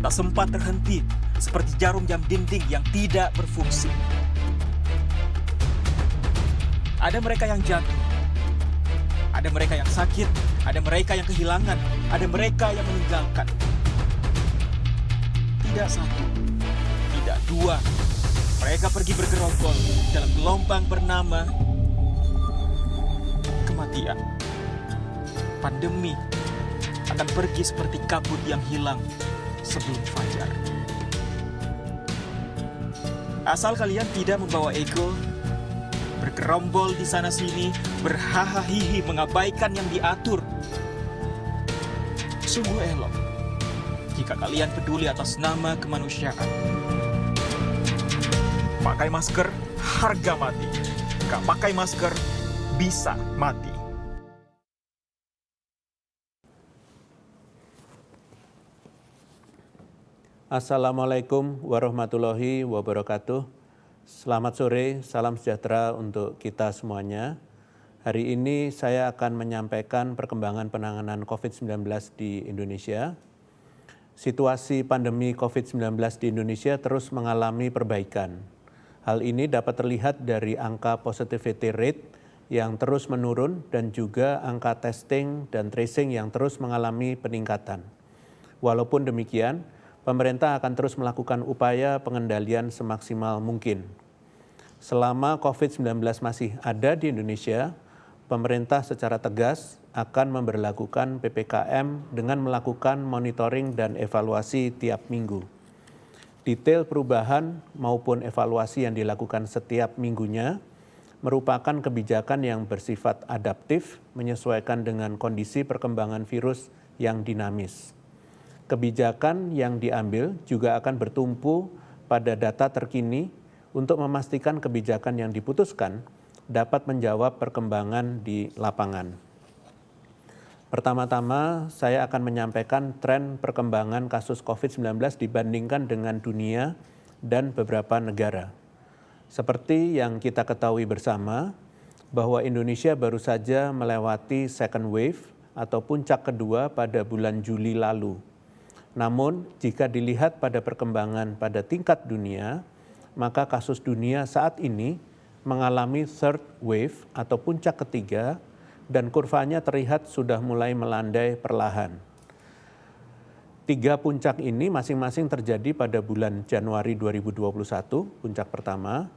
tak sempat terhenti, seperti jarum jam dinding yang tidak berfungsi. Ada mereka yang jatuh, ada mereka yang sakit, ada mereka yang kehilangan, ada mereka yang meninggalkan. Tidak satu, tidak dua, mereka pergi bergerombol dalam gelombang bernama kematian. Pandemi akan pergi seperti kabut yang hilang sebelum fajar. Asal kalian tidak membawa ego, bergerombol di sana-sini, berhahaha mengabaikan yang diatur. Sungguh elok jika kalian peduli atas nama kemanusiaan. Pakai masker, harga mati. Gak pakai masker, bisa mati. Assalamualaikum warahmatullahi wabarakatuh. Selamat sore, salam sejahtera untuk kita semuanya. Hari ini saya akan menyampaikan perkembangan penanganan COVID-19 di Indonesia. Situasi pandemi COVID-19 di Indonesia terus mengalami perbaikan. Hal ini dapat terlihat dari angka positivity rate yang terus menurun dan juga angka testing dan tracing yang terus mengalami peningkatan. Walaupun demikian, pemerintah akan terus melakukan upaya pengendalian semaksimal mungkin. Selama COVID-19 masih ada di Indonesia, pemerintah secara tegas akan memberlakukan PPKM dengan melakukan monitoring dan evaluasi tiap minggu. Detail perubahan maupun evaluasi yang dilakukan setiap minggunya merupakan kebijakan yang bersifat adaptif menyesuaikan dengan kondisi perkembangan virus yang dinamis. Kebijakan yang diambil juga akan bertumpu pada data terkini untuk memastikan kebijakan yang diputuskan dapat menjawab perkembangan di lapangan. Pertama-tama, saya akan menyampaikan tren perkembangan kasus COVID-19 dibandingkan dengan dunia dan beberapa negara. Seperti yang kita ketahui bersama, bahwa Indonesia baru saja melewati second wave atau puncak kedua pada bulan Juli lalu. Namun, jika dilihat pada perkembangan pada tingkat dunia, maka kasus dunia saat ini mengalami third wave atau puncak ketiga dan kurvanya terlihat sudah mulai melandai perlahan. 3 puncak ini masing-masing terjadi pada bulan Januari 2021, puncak pertama,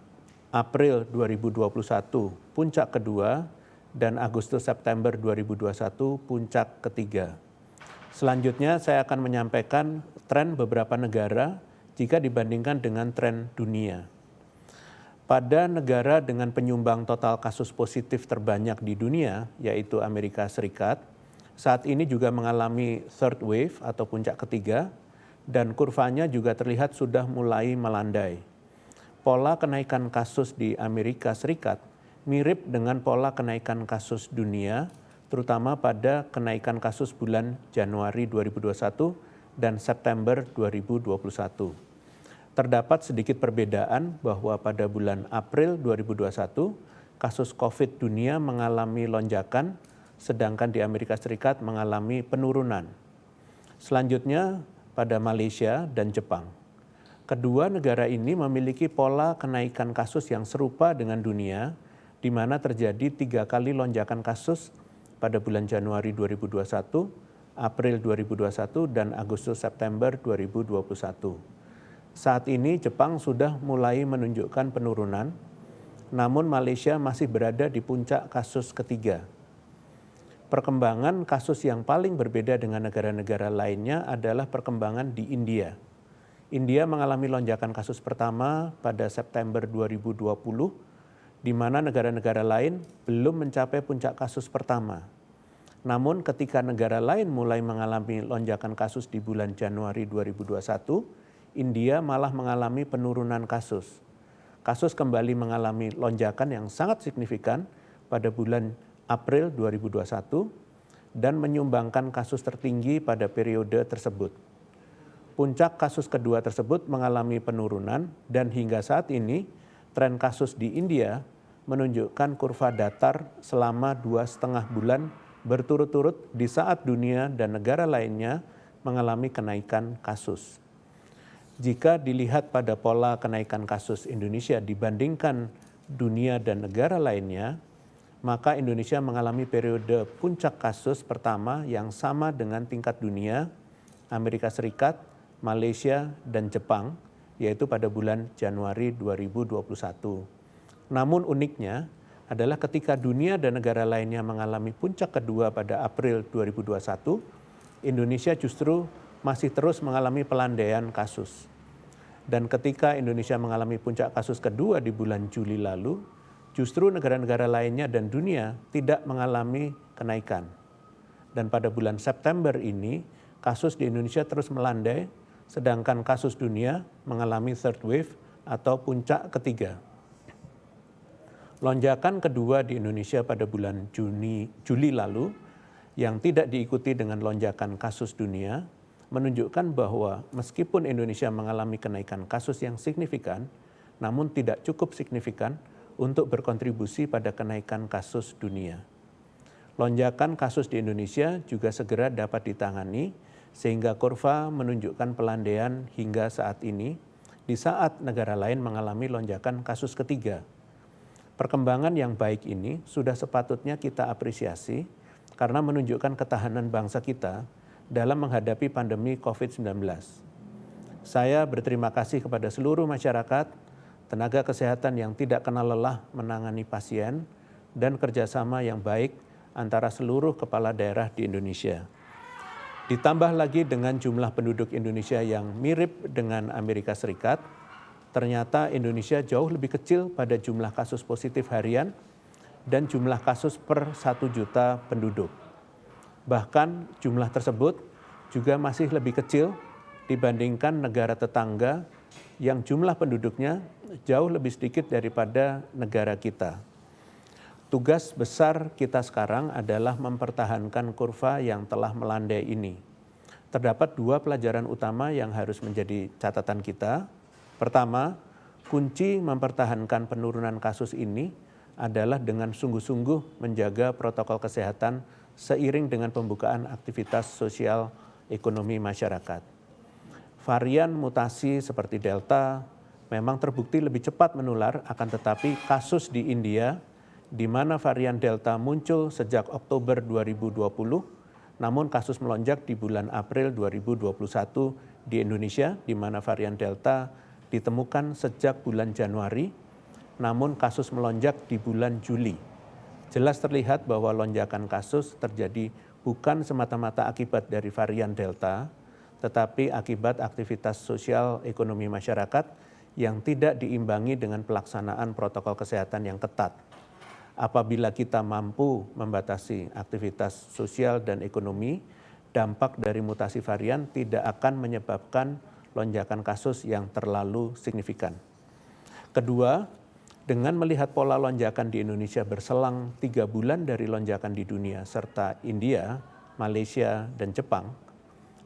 April 2021, puncak kedua, dan Agustus-September 2021, puncak ketiga. Selanjutnya saya akan menyampaikan tren beberapa negara jika dibandingkan dengan tren dunia. Pada negara dengan penyumbang total kasus positif terbanyak di dunia, yaitu Amerika Serikat, saat ini juga mengalami third wave atau puncak ketiga, dan kurvanya juga terlihat sudah mulai melandai. Pola kenaikan kasus di Amerika Serikat mirip dengan pola kenaikan kasus dunia, terutama pada kenaikan kasus bulan Januari 2021 dan September 2021. Terdapat sedikit perbedaan bahwa pada bulan April 2021, kasus COVID dunia mengalami lonjakan, sedangkan di Amerika Serikat mengalami penurunan. Selanjutnya pada Malaysia dan Jepang. Kedua negara ini memiliki pola kenaikan kasus yang serupa dengan dunia, di mana terjadi 3 kali lonjakan kasus pada bulan Januari 2021, April 2021, dan Agustus-September 2021. Saat ini Jepang sudah mulai menunjukkan penurunan, namun Malaysia masih berada di puncak kasus ketiga. Perkembangan kasus yang paling berbeda dengan negara-negara lainnya adalah perkembangan di India. India mengalami lonjakan kasus pertama pada September 2020, di mana negara-negara lain belum mencapai puncak kasus pertama. Namun ketika negara lain mulai mengalami lonjakan kasus di bulan Januari 2021, India malah mengalami penurunan kasus. Kasus kembali mengalami lonjakan yang sangat signifikan pada bulan April 2021 dan menyumbangkan kasus tertinggi pada periode tersebut. Puncak kasus kedua tersebut mengalami penurunan dan hingga saat ini tren kasus di India menunjukkan kurva datar selama 2,5 bulan berturut-turut di saat dunia dan negara lainnya mengalami kenaikan kasus. Jika dilihat pada pola kenaikan kasus Indonesia dibandingkan dunia dan negara lainnya, maka Indonesia mengalami periode puncak kasus pertama yang sama dengan tingkat dunia, Amerika Serikat, Malaysia, dan Jepang, yaitu pada bulan Januari 2021. Namun uniknya adalah ketika dunia dan negara lainnya mengalami puncak kedua pada April 2021, Indonesia justru masih terus mengalami pelandaian kasus. Dan ketika Indonesia mengalami puncak kasus kedua di bulan Juli lalu, justru negara-negara lainnya dan dunia tidak mengalami kenaikan. Dan pada bulan September ini, kasus di Indonesia terus melandai, sedangkan kasus dunia mengalami third wave atau puncak ketiga. Lonjakan kedua di Indonesia pada bulan Juli lalu, yang tidak diikuti dengan lonjakan kasus dunia, menunjukkan bahwa meskipun Indonesia mengalami kenaikan kasus yang signifikan, namun tidak cukup signifikan untuk berkontribusi pada kenaikan kasus dunia. Lonjakan kasus di Indonesia juga segera dapat ditangani, sehingga kurva menunjukkan pelandaian hingga saat ini, di saat negara lain mengalami lonjakan kasus ketiga. Perkembangan yang baik ini sudah sepatutnya kita apresiasi, karena menunjukkan ketahanan bangsa kita dalam menghadapi pandemi COVID-19. Saya berterima kasih kepada seluruh masyarakat, tenaga kesehatan yang tidak kenal lelah menangani pasien, dan kerjasama yang baik antara seluruh kepala daerah di Indonesia. Ditambah lagi dengan jumlah penduduk Indonesia yang mirip dengan Amerika Serikat, ternyata Indonesia jauh lebih kecil pada jumlah kasus positif harian dan jumlah kasus per 1 juta penduduk. Bahkan jumlah tersebut juga masih lebih kecil dibandingkan negara tetangga yang jumlah penduduknya jauh lebih sedikit daripada negara kita. Tugas besar kita sekarang adalah mempertahankan kurva yang telah melandai ini. Terdapat 2 pelajaran utama yang harus menjadi catatan kita. Pertama, kunci mempertahankan penurunan kasus ini adalah dengan sungguh-sungguh menjaga protokol kesehatan seiring dengan pembukaan aktivitas sosial ekonomi masyarakat. Varian mutasi seperti Delta memang terbukti lebih cepat menular, akan tetapi kasus di India, di mana varian Delta muncul sejak Oktober 2020, namun kasus melonjak di bulan April 2021 di Indonesia, di mana varian Delta ditemukan sejak bulan Januari, namun kasus melonjak di bulan Juli. Jelas terlihat bahwa lonjakan kasus terjadi bukan semata-mata akibat dari varian Delta, tetapi akibat aktivitas sosial ekonomi masyarakat yang tidak diimbangi dengan pelaksanaan protokol kesehatan yang ketat. Apabila kita mampu membatasi aktivitas sosial dan ekonomi, dampak dari mutasi varian tidak akan menyebabkan lonjakan kasus yang terlalu signifikan. Kedua, dengan melihat pola lonjakan di Indonesia berselang 3 bulan dari lonjakan di dunia serta India, Malaysia, dan Jepang,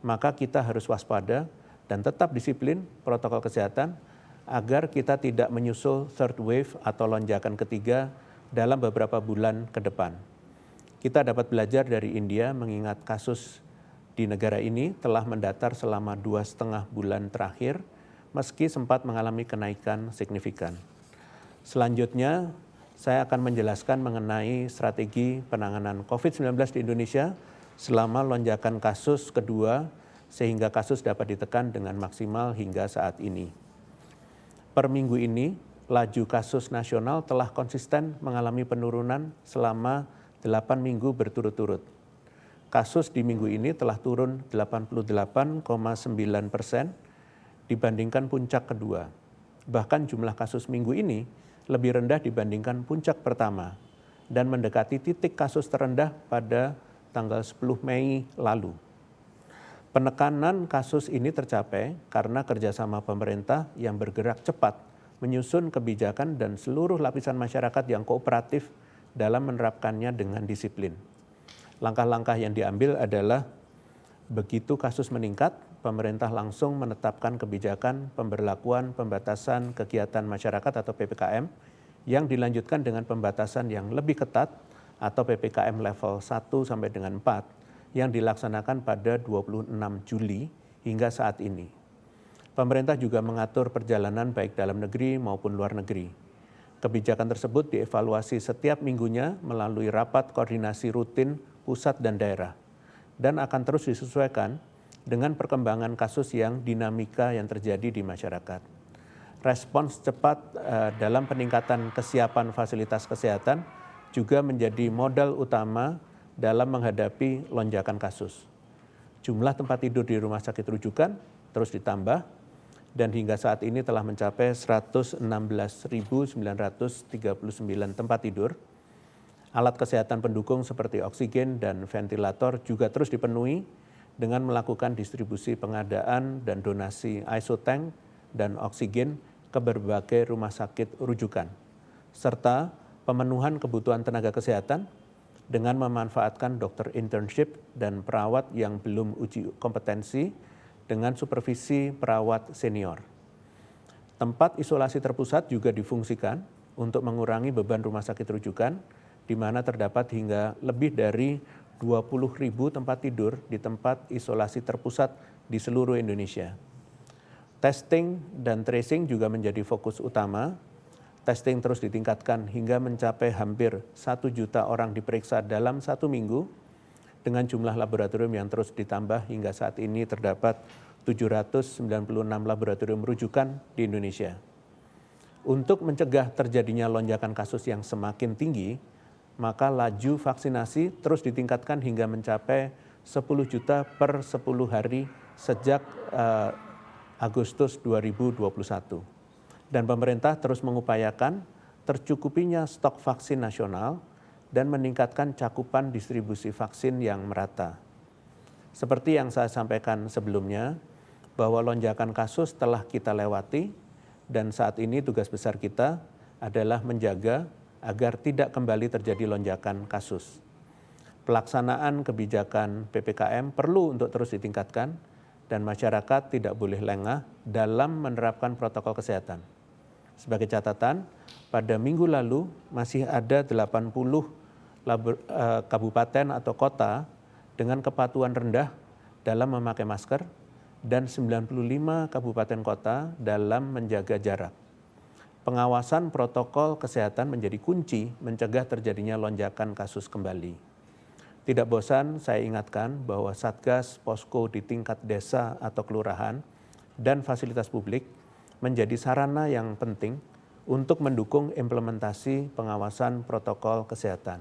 maka kita harus waspada dan tetap disiplin protokol kesehatan agar kita tidak menyusul third wave atau lonjakan ketiga dalam beberapa bulan ke depan. Kita dapat belajar dari India mengingat kasus di negara ini telah mendatar selama 2,5 bulan terakhir, meski sempat mengalami kenaikan signifikan. Selanjutnya, saya akan menjelaskan mengenai strategi penanganan COVID-19 di Indonesia selama lonjakan kasus kedua, sehingga kasus dapat ditekan dengan maksimal hingga saat ini. Per minggu ini, laju kasus nasional telah konsisten mengalami penurunan selama 8 minggu berturut-turut. Kasus di minggu ini telah turun 88,9% dibandingkan puncak kedua. Bahkan jumlah kasus minggu ini lebih rendah dibandingkan puncak pertama dan mendekati titik kasus terendah pada tanggal 10 Mei lalu. Penekanan kasus ini tercapai karena kerjasama pemerintah yang bergerak cepat menyusun kebijakan dan seluruh lapisan masyarakat yang kooperatif dalam menerapkannya dengan disiplin. Langkah-langkah yang diambil adalah begitu kasus meningkat, pemerintah langsung menetapkan kebijakan pemberlakuan pembatasan kegiatan masyarakat atau PPKM yang dilanjutkan dengan pembatasan yang lebih ketat atau PPKM level 1 sampai dengan 4 yang dilaksanakan pada 26 Juli hingga saat ini. Pemerintah juga mengatur perjalanan baik dalam negeri maupun luar negeri. Kebijakan tersebut dievaluasi setiap minggunya melalui rapat koordinasi rutin pusat dan daerah dan akan terus disesuaikan dengan perkembangan kasus yang dinamika yang terjadi di masyarakat. Respons cepat dalam peningkatan kesiapan fasilitas kesehatan juga menjadi modal utama dalam menghadapi lonjakan kasus. Jumlah tempat tidur di rumah sakit rujukan terus ditambah dan hingga saat ini telah mencapai 116.939 tempat tidur. Alat kesehatan pendukung seperti oksigen dan ventilator juga terus dipenuhi dengan melakukan distribusi pengadaan dan donasi isotank dan oksigen ke berbagai rumah sakit rujukan, serta pemenuhan kebutuhan tenaga kesehatan dengan memanfaatkan dokter internship dan perawat yang belum uji kompetensi dengan supervisi perawat senior. Tempat isolasi terpusat juga difungsikan untuk mengurangi beban rumah sakit rujukan, di mana terdapat hingga lebih dari 20.000 tempat tidur di tempat isolasi terpusat di seluruh Indonesia. Testing dan tracing juga menjadi fokus utama. Testing terus ditingkatkan hingga mencapai hampir 1 juta orang diperiksa dalam 1 minggu dengan jumlah laboratorium yang terus ditambah hingga saat ini terdapat 796 laboratorium rujukan di Indonesia. Untuk mencegah terjadinya lonjakan kasus yang semakin tinggi, maka laju vaksinasi terus ditingkatkan hingga mencapai 10 juta per 10 hari sejak Agustus 2021. Dan pemerintah terus mengupayakan tercukupinya stok vaksin nasional dan meningkatkan cakupan distribusi vaksin yang merata. Seperti yang saya sampaikan sebelumnya, bahwa lonjakan kasus telah kita lewati dan saat ini tugas besar kita adalah menjaga agar tidak kembali terjadi lonjakan kasus. Pelaksanaan kebijakan PPKM perlu untuk terus ditingkatkan dan masyarakat tidak boleh lengah dalam menerapkan protokol kesehatan. Sebagai catatan, pada minggu lalu masih ada 80 kabupaten atau kota dengan kepatuhan rendah dalam memakai masker dan 95 kabupaten kota dalam menjaga jarak. Pengawasan protokol kesehatan menjadi kunci mencegah terjadinya lonjakan kasus kembali. Tidak bosan saya ingatkan bahwa Satgas, Posko di tingkat desa atau kelurahan, dan fasilitas publik menjadi sarana yang penting untuk mendukung implementasi pengawasan protokol kesehatan.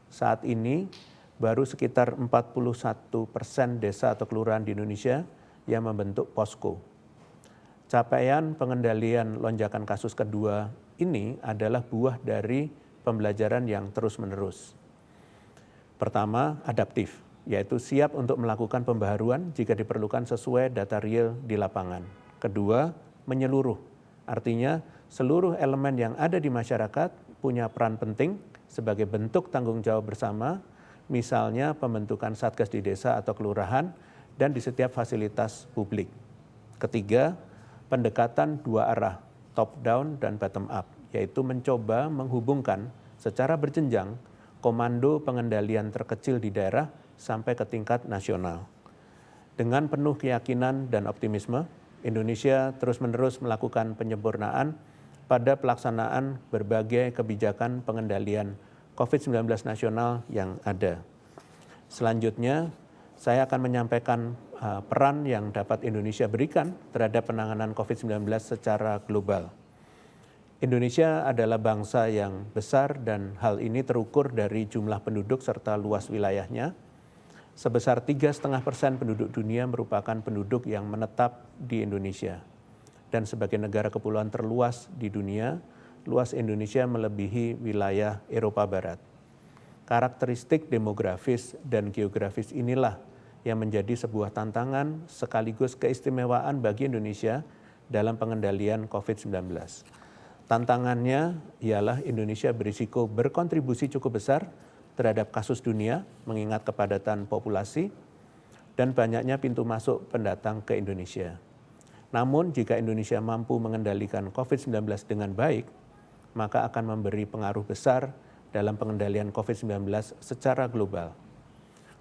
Saat ini baru sekitar 41% desa atau kelurahan di Indonesia yang membentuk posko. Capaian pengendalian lonjakan kasus kedua ini adalah buah dari pembelajaran yang terus-menerus. Pertama, adaptif, yaitu siap untuk melakukan pembaharuan jika diperlukan sesuai data real di lapangan. Kedua, menyeluruh, artinya seluruh elemen yang ada di masyarakat punya peran penting sebagai bentuk tanggung jawab bersama, misalnya pembentukan satgas di desa atau kelurahan dan di setiap fasilitas publik. Ketiga, pendekatan dua arah, top down dan bottom up, yaitu mencoba menghubungkan secara berjenjang komando pengendalian terkecil di daerah sampai ke tingkat nasional. Dengan penuh keyakinan dan optimisme, Indonesia terus-menerus melakukan penyempurnaan pada pelaksanaan berbagai kebijakan pengendalian COVID-19 nasional yang ada. Selanjutnya, saya akan menyampaikan peran yang dapat Indonesia berikan terhadap penanganan COVID-19 secara global. Indonesia adalah bangsa yang besar dan hal ini terukur dari jumlah penduduk serta luas wilayahnya. Sebesar 3,5% penduduk dunia merupakan penduduk yang menetap di Indonesia. Dan sebagai negara kepulauan terluas di dunia, luas Indonesia melebihi wilayah Eropa Barat. Karakteristik demografis dan geografis inilah yang menjadi sebuah tantangan sekaligus keistimewaan bagi Indonesia dalam pengendalian COVID-19. Tantangannya ialah Indonesia berisiko berkontribusi cukup besar terhadap kasus dunia mengingat kepadatan populasi dan banyaknya pintu masuk pendatang ke Indonesia. Namun jika Indonesia mampu mengendalikan COVID-19 dengan baik, maka akan memberi pengaruh besar dalam pengendalian COVID-19 secara global.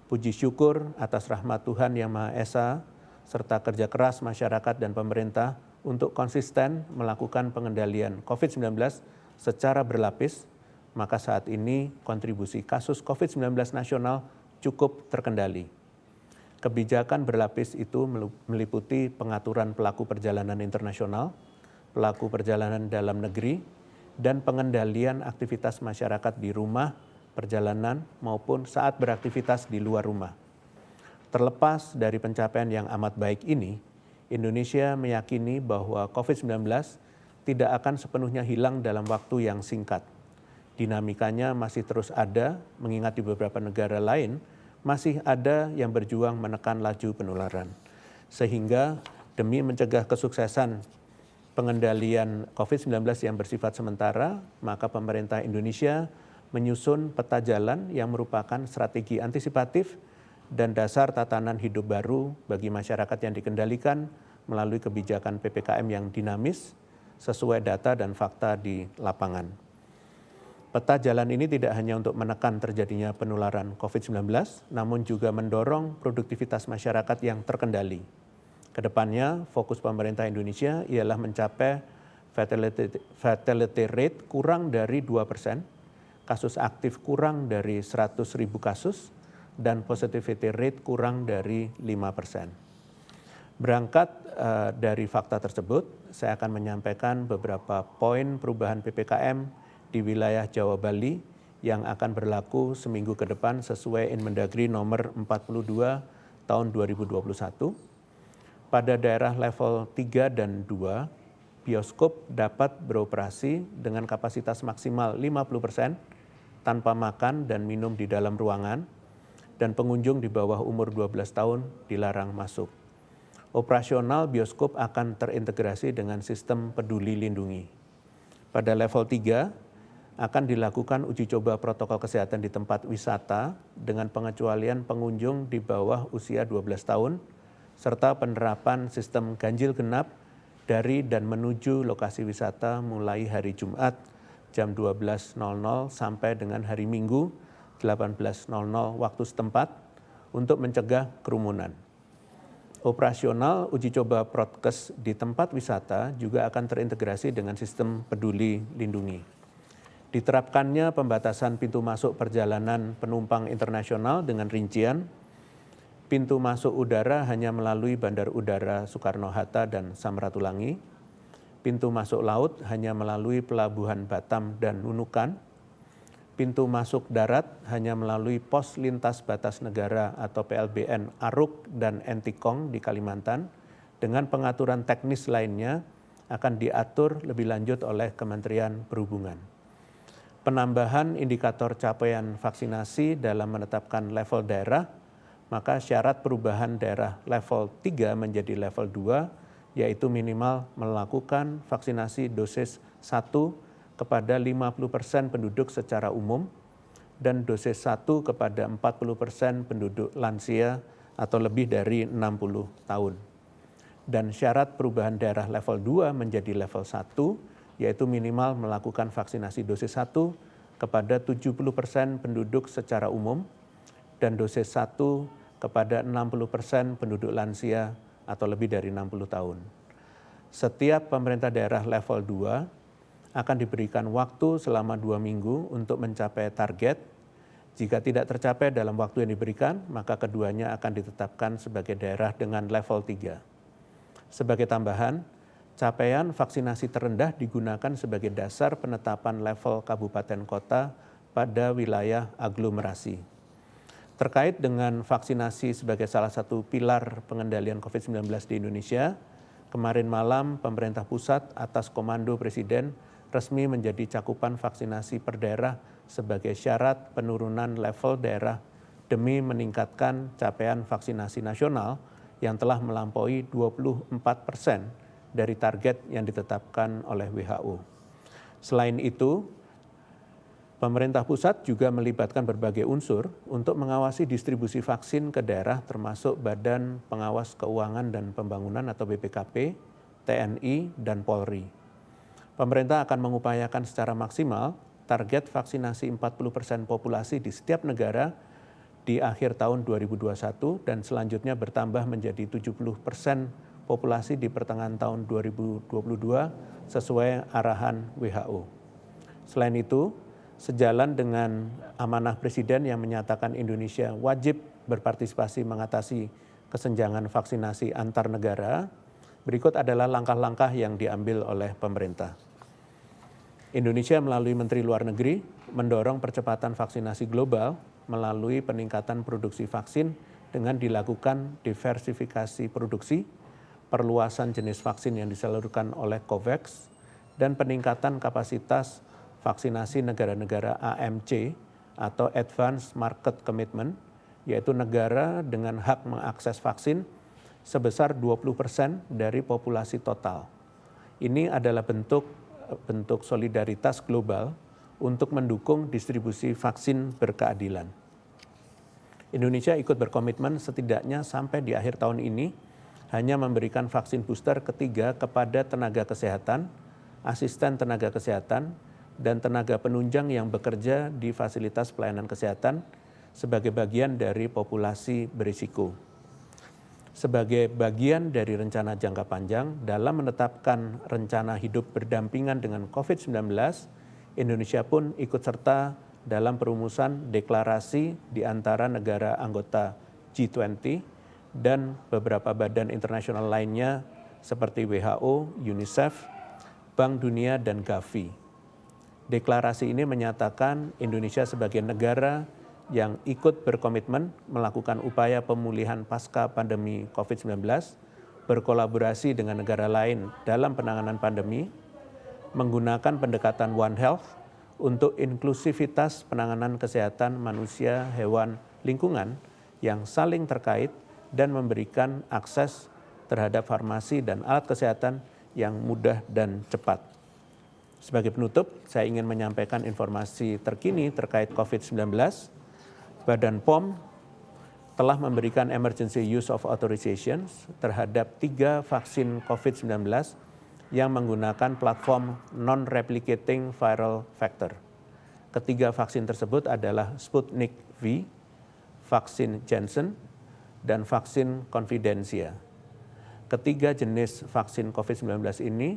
Puji syukur atas rahmat Tuhan Yang Maha Esa, serta kerja keras masyarakat dan pemerintah untuk konsisten melakukan pengendalian COVID-19 secara berlapis, maka saat ini kontribusi kasus COVID-19 nasional cukup terkendali. Kebijakan berlapis itu meliputi pengaturan pelaku perjalanan internasional, pelaku perjalanan dalam negeri, dan pengendalian aktivitas masyarakat di rumah, perjalanan, maupun saat beraktivitas di luar rumah. Terlepas dari pencapaian yang amat baik ini, Indonesia meyakini bahwa COVID-19 tidak akan sepenuhnya hilang dalam waktu yang singkat. Dinamikanya masih terus ada, mengingat di beberapa negara lain masih ada yang berjuang menekan laju penularan. Sehingga demi mencegah kesuksesan pengendalian COVID-19 yang bersifat sementara, maka pemerintah Indonesia menyusun peta jalan yang merupakan strategi antisipatif dan dasar tatanan hidup baru bagi masyarakat yang dikendalikan melalui kebijakan PPKM yang dinamis, sesuai data dan fakta di lapangan. Peta jalan ini tidak hanya untuk menekan terjadinya penularan COVID-19, namun juga mendorong produktivitas masyarakat yang terkendali. Kedepannya, fokus pemerintah Indonesia ialah mencapai fatality rate kurang dari 2%, kasus aktif kurang dari 100.000 kasus, dan positivity rate kurang dari 5%. Berangkat dari fakta tersebut, saya akan menyampaikan beberapa poin perubahan PPKM di wilayah Jawa Bali yang akan berlaku seminggu ke depan sesuai Inmendagri nomor 42 tahun 2021. Pada daerah level 3 dan 2, bioskop dapat beroperasi dengan kapasitas maksimal 50% tanpa makan dan minum di dalam ruangan, dan pengunjung di bawah umur 12 tahun dilarang masuk. Operasional bioskop akan terintegrasi dengan sistem Peduli Lindungi. Pada level 3, akan dilakukan uji coba protokol kesehatan di tempat wisata dengan pengecualian pengunjung di bawah usia 12 tahun, serta penerapan sistem ganjil genap dari dan menuju lokasi wisata mulai hari Jumat jam 12.00 sampai dengan hari Minggu 18.00 waktu setempat untuk mencegah kerumunan. Operasional uji coba prokes di tempat wisata juga akan terintegrasi dengan sistem Peduli Lindungi. Diterapkannya pembatasan pintu masuk perjalanan penumpang internasional dengan rincian, pintu masuk udara hanya melalui Bandar Udara Soekarno-Hatta dan Samratulangi, pintu masuk laut hanya melalui Pelabuhan Batam dan Nunukan, pintu masuk darat hanya melalui pos lintas batas negara atau PLBN Aruk dan Entikong di Kalimantan, dengan pengaturan teknis lainnya akan diatur lebih lanjut oleh Kementerian Perhubungan. Penambahan indikator capaian vaksinasi dalam menetapkan level daerah, maka syarat perubahan daerah level 3 menjadi level 2, yaitu minimal melakukan vaksinasi dosis 1 kepada 50% penduduk secara umum dan dosis 1 kepada 40% penduduk lansia atau lebih dari 60 tahun. Dan syarat perubahan daerah level 2 menjadi level 1, yaitu minimal melakukan vaksinasi dosis 1 kepada 70% penduduk secara umum dan dosis 1 kepada 60% penduduk lansia atau lebih dari 60 tahun. Setiap pemerintah daerah level 2 akan diberikan waktu selama 2 minggu untuk mencapai target. Jika tidak tercapai dalam waktu yang diberikan, maka keduanya akan ditetapkan sebagai daerah dengan level 3. Sebagai tambahan, capaian vaksinasi terendah digunakan sebagai dasar penetapan level kabupaten kota pada wilayah aglomerasi. Terkait dengan vaksinasi sebagai salah satu pilar pengendalian COVID-19 di Indonesia, kemarin malam pemerintah pusat atas komando Presiden resmi menjadi cakupan vaksinasi per daerah sebagai syarat penurunan level daerah demi meningkatkan capaian vaksinasi nasional yang telah melampaui 24% dari target yang ditetapkan oleh WHO. Selain itu, pemerintah pusat juga melibatkan berbagai unsur untuk mengawasi distribusi vaksin ke daerah termasuk Badan Pengawas Keuangan dan Pembangunan atau BPKP, TNI, dan Polri. Pemerintah akan mengupayakan secara maksimal target vaksinasi 40% populasi di setiap negara di akhir tahun 2021 dan selanjutnya bertambah menjadi 70% populasi di pertengahan tahun 2022 sesuai arahan WHO. Selain itu, sejalan dengan amanah Presiden yang menyatakan Indonesia wajib berpartisipasi mengatasi kesenjangan vaksinasi antar negara, berikut adalah langkah-langkah yang diambil oleh pemerintah. Indonesia melalui Menteri Luar Negeri mendorong percepatan vaksinasi global melalui peningkatan produksi vaksin dengan dilakukan diversifikasi produksi, perluasan jenis vaksin yang disalurkan oleh COVAX, dan peningkatan kapasitas vaksinasi negara-negara AMC atau Advanced Market Commitment, yaitu negara dengan hak mengakses vaksin sebesar 20% dari populasi total. Ini adalah bentuk solidaritas global untuk mendukung distribusi vaksin berkeadilan. Indonesia ikut berkomitmen setidaknya sampai di akhir tahun ini hanya memberikan vaksin booster ketiga kepada tenaga kesehatan, asisten tenaga kesehatan, dan tenaga penunjang yang bekerja di fasilitas pelayanan kesehatan sebagai bagian dari populasi berisiko. Sebagai bagian dari rencana jangka panjang dalam menetapkan rencana hidup berdampingan dengan COVID-19, Indonesia pun ikut serta dalam perumusan deklarasi di antara negara anggota G20 dan beberapa badan internasional lainnya seperti WHO, UNICEF, Bank Dunia, dan Gavi. Deklarasi ini menyatakan Indonesia sebagai negara yang ikut berkomitmen melakukan upaya pemulihan pasca pandemi COVID-19, berkolaborasi dengan negara lain dalam penanganan pandemi, menggunakan pendekatan One Health untuk inklusivitas penanganan kesehatan manusia, hewan, lingkungan yang saling terkait dan memberikan akses terhadap farmasi dan alat kesehatan yang mudah dan cepat. Sebagai penutup, saya ingin menyampaikan informasi terkini terkait COVID-19. Badan POM telah memberikan emergency use of authorization terhadap 3 vaksin COVID-19 yang menggunakan platform non-replicating viral vector. Ketiga vaksin tersebut adalah Sputnik V, vaksin Janssen, dan vaksin Confidencia. Ketiga jenis vaksin COVID-19 ini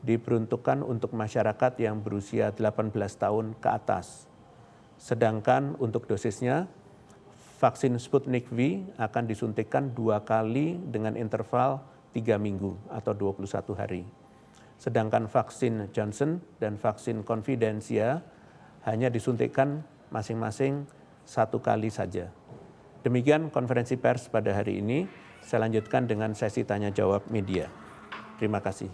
diperuntukkan untuk masyarakat yang berusia 18 tahun ke atas. Sedangkan untuk dosisnya, vaksin Sputnik V akan disuntikkan 2 kali dengan interval 3 minggu atau 21 hari. Sedangkan vaksin Johnson dan vaksin Confidencia hanya disuntikkan masing-masing 1 kali saja. Demikian konferensi pers pada hari ini. Saya lanjutkan dengan sesi tanya-jawab media. Terima kasih.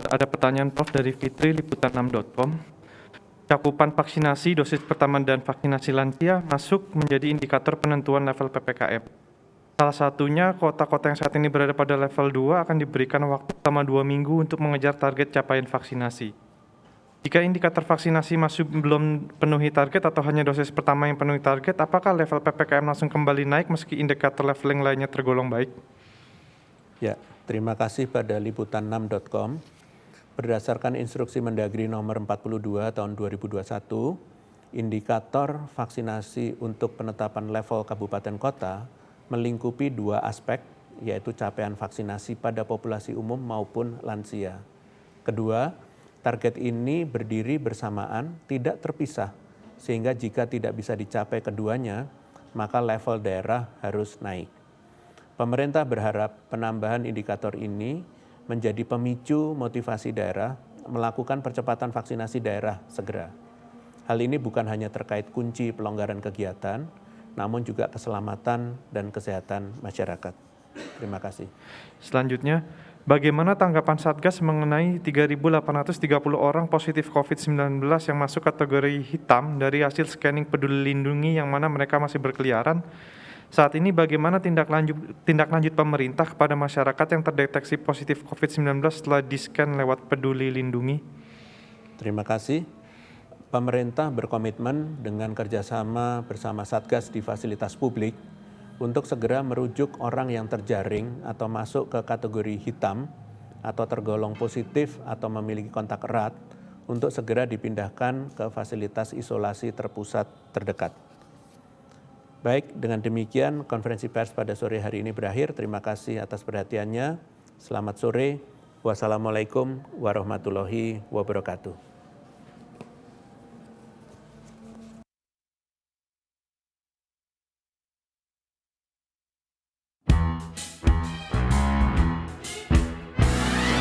Ada pertanyaan Prof dari Fitri, liputan6.com. Cakupan vaksinasi dosis pertama dan vaksinasi lansia masuk menjadi indikator penentuan level PPKM. Salah satunya, kota-kota yang saat ini berada pada level 2 akan diberikan waktu selama 2 minggu untuk mengejar target capaian vaksinasi. Jika indikator vaksinasi masih belum penuhi target atau hanya dosis pertama yang penuhi target, apakah level PPKM langsung kembali naik meski indikator leveling lainnya tergolong baik? Ya, terima kasih pada liputan6.com. Berdasarkan instruksi Mendagri nomor 42 tahun 2021, indikator vaksinasi untuk penetapan level kabupaten kota melingkupi 2 aspek, yaitu capaian vaksinasi pada populasi umum maupun lansia. Kedua, target ini berdiri bersamaan, tidak terpisah, sehingga jika tidak bisa dicapai keduanya, maka level daerah harus naik. Pemerintah berharap penambahan indikator ini menjadi pemicu motivasi daerah melakukan percepatan vaksinasi daerah segera. Hal ini bukan hanya terkait kunci pelonggaran kegiatan, namun juga keselamatan dan kesehatan masyarakat. Terima kasih. Selanjutnya, bagaimana tanggapan Satgas mengenai 3.830 orang positif COVID-19 yang masuk kategori hitam dari hasil scanning Peduli Lindungi yang mana mereka masih berkeliaran? Saat ini bagaimana tindak lanjut pemerintah kepada masyarakat yang terdeteksi positif COVID-19 setelah di-scan lewat Peduli Lindungi? Terima kasih. Pemerintah berkomitmen dengan kerjasama bersama Satgas di fasilitas publik untuk segera merujuk orang yang terjaring atau masuk ke kategori hitam atau tergolong positif atau memiliki kontak erat untuk segera dipindahkan ke fasilitas isolasi terpusat terdekat. Baik, dengan demikian konferensi pers pada sore hari ini berakhir. Terima kasih atas perhatiannya. Selamat sore. Wassalamualaikum warahmatullahi wabarakatuh.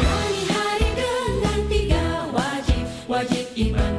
Jalani hari dengan 3 wajib iman